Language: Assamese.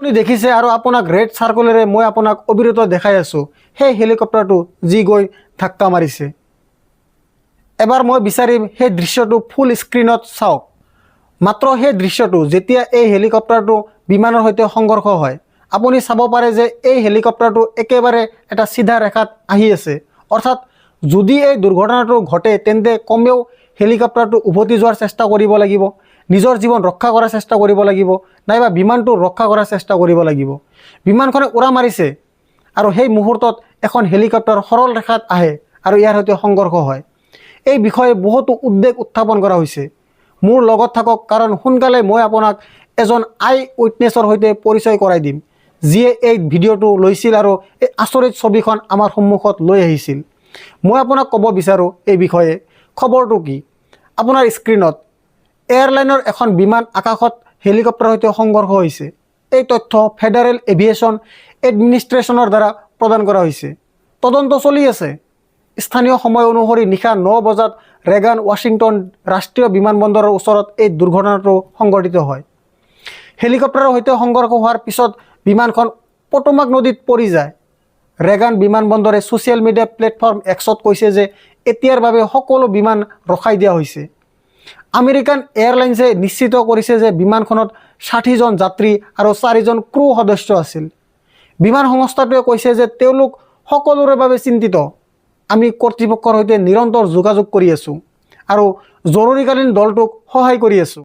আপুনি দেখিছে আৰু আপোনাক ৰেড সাৰ্কলেৰে মই আপোনাক অবিৰত দেখাই আছোঁ সেই হেলিকপ্টাৰটো যি গৈ ধাক্কা মাৰিছে। এবাৰ মই বিচাৰিম সেই দৃশ্যটো ফুল স্ক্ৰীনত চাওক। মাত্ৰ সেই দৃশ্যটো যেতিয়া এই হেলিকপ্টাৰটো বিমানৰ সৈতে সংঘৰ্ষ হয়, আপুনি চাব পাৰে যে এই হেলিকপ্টাৰটো একেবাৰে এটা চিধা ৰেখাত আহি আছে। অৰ্থাৎ যদি এই দুৰ্ঘটনাটো ঘটে তেন্তে কমেও হেলিকপ্টাৰটো উভতি যোৱাৰ চেষ্টা কৰিব লাগিব, নিজৰ জীৱন ৰক্ষা কৰাৰ চেষ্টা কৰিব লাগিব, নাইবা বিমানটো ৰক্ষা কৰাৰ চেষ্টা কৰিব লাগিব। বিমানখনে উৰা মাৰিছে আৰু সেই মুহূৰ্তত এখন হেলিকপ্টাৰ সৰল ৰেখাত আহে আৰু ইয়াৰ সৈতে সংঘৰ্ষ হয়। এই বিষয়ে বহুতো উদ্বেগ উত্থাপন কৰা হৈছে। মোৰ লগত থাকক, কাৰণ সোনকালে মই আপোনাক এজন আই উইটনেছৰ সৈতে পৰিচয় কৰাই দিম, যিয়ে এই ভিডিঅ'টো লৈছিল আৰু এই আচৰিত ছবিখন আমাৰ সন্মুখত লৈ আহিছিল। মই আপোনাক ক'ব বিচাৰোঁ এই বিষয়ে। খবৰটো কি? আপোনাৰ স্ক্ৰীনত এয়াৰলাইনৰ এখন বিমান আকাশত হেলিকপ্টাৰৰ সৈতে সংঘৰ্ষ হৈছে। এই তথ্য ফেডাৰেল এভিয়েশ্যন এডমিনিষ্ট্ৰেশ্যনৰ দ্বাৰা প্ৰদান কৰা হৈছে। তদন্ত চলি আছে। স্থানীয় সময় অনুসৰি নিশা 9 বজাত ৰেগান ৱাশ্বিংটন ৰাষ্ট্ৰীয় বিমানবন্দৰৰ ওচৰত এই দুৰ্ঘটনাটো সংঘটিত হয়। হেলিকপ্টাৰৰ সৈতে সংঘৰ্ষ হোৱাৰ পিছত বিমানখন পটোমাক নদীত পৰি যায়। ৰেগান বিমানবন্দৰে ছ'চিয়েল মিডিয়া প্লেটফৰ্ম এক্সত কৈছে যে এতিয়াৰ বাবে সকলো বিমান ৰখাই দিয়া হৈছে। আমেৰিকান এয়াৰলাইন্সে নিশ্চিত কৰিছে যে বিমানখনত 60 জন যাত্ৰী আৰু 4 জন ক্ৰু সদস্য আছিল। বিমান সংস্থাটোৱে কৈছে যে তেওঁলোক সকলোৰে বাবে চিন্তিত। আমি কৰ্তৃপক্ষৰ সৈতে নিৰন্তৰ যোগাযোগ কৰি আছোঁ আৰু জৰুৰীকালীন দলটোক সহায় কৰি আছোঁ।